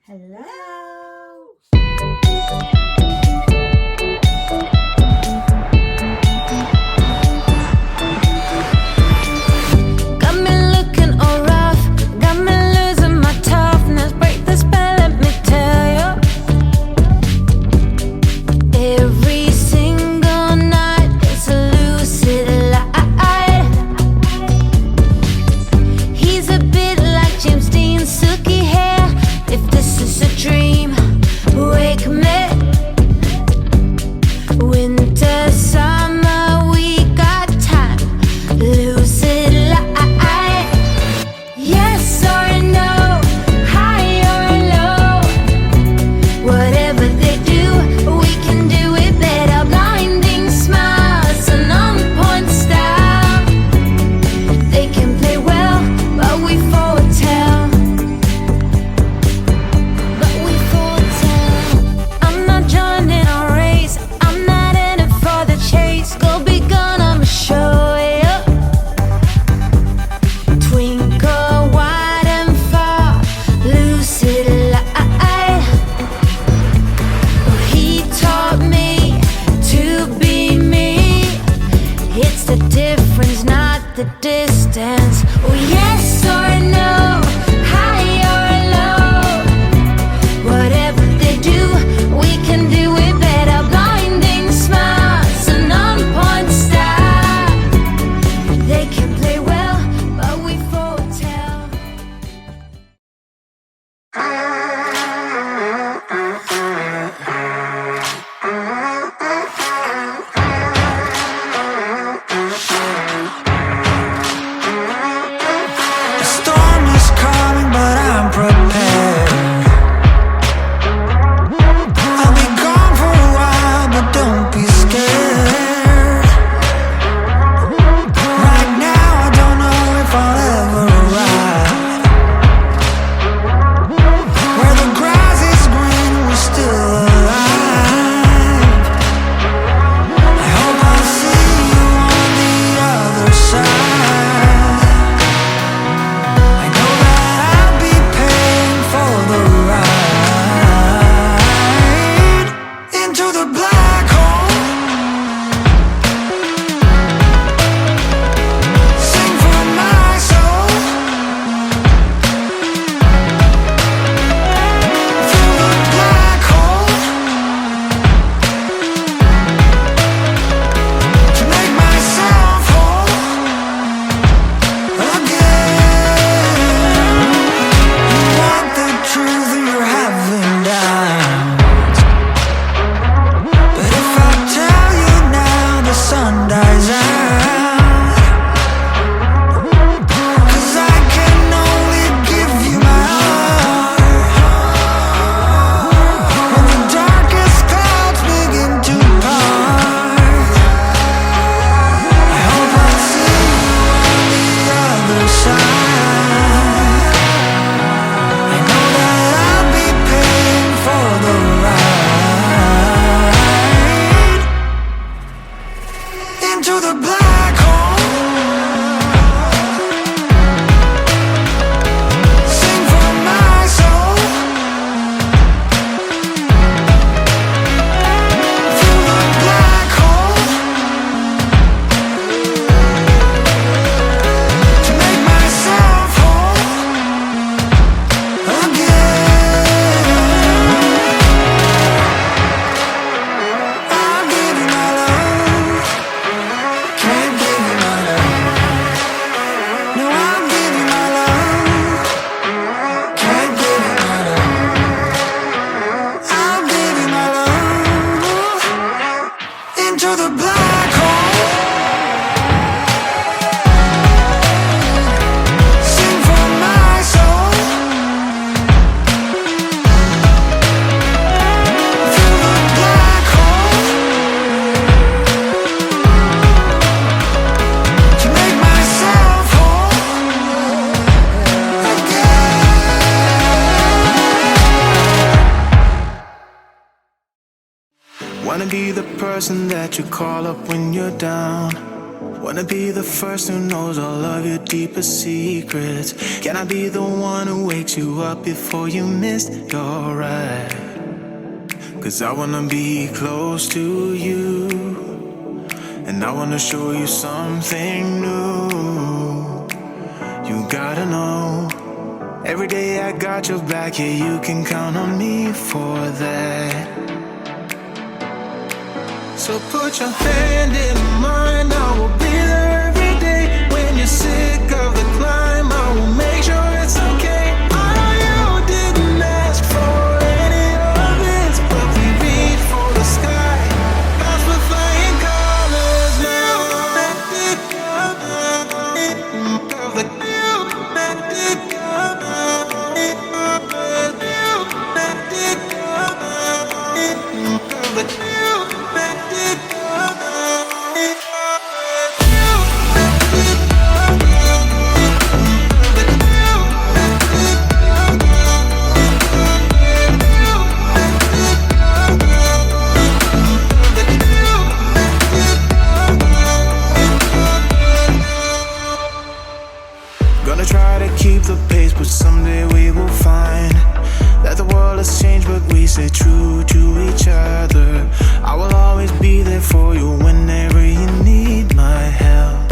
Hello. Got me looking all rough, got me losing my toughness. Break the spell, let me tell you. Every single night it's a lucid light. He's a bit like James Dean's silky hair. If this is a dream, wake me. Winter, summer, we got time. Lucid light. Yes or no, high or low. Whatever they do, we can do it better. Blinding smiles, an on-point style. They can play well, but we foretell. I'm not joining our race, I'm not in it for the chase. Go be gone, I'ma show you. Twinkle wide and far, lucid light. He taught me to be me. It's the difference, not the distance. Oh, yes or no, high or low. Whatever they do, we can do it better. Blinding smiles, an on-point style. They can play well, but we foretell. The storm is coming, but I'm prepared. I'll be gone for a while, but don't be scared. Right now, I don't know if I'll ever arrive. Where the grass is green, we're still alive. I hope I'll see you on the other side. I know that I'll be paying for the ride into the black hole. Sing for my soul through the black hole to make myself whole again. You want the truth, you're having doubts. But if I tell you now, the sun dies out. 'Cause I can only give you my heart. When the darkest clouds begin to part, I hope I'll see you on the other side. I know that I'll be paying for the ride into the black hole. Sing for my soul through the black hole to make myself whole again. I'll give you my love, can't give you my love. No, I'll give you my love, can't give you my love. I'll give you my love into the black hole. Sing for my soul through the black hole to make myself whole again. Wanna be the person that you call up when you're down. Wanna be the first who knows all of your deepest secrets. Can I be the one who wakes you up before you miss your ride? 'Cause I wanna be close to you, and I wanna show you something new. You gotta know, every day I got your back, yeah, you can count on me for that. So put your hand in mine, I will be there every day. When you're sick of the climb, I will make sure it's okay. I know you didn't ask for any of this, but we reach for the sky. Cause we're flying colors now. Gonna try to keep the pace, but someday we will find that the world has changed, but we stay true to each other. I will always be there for you whenever you need my help.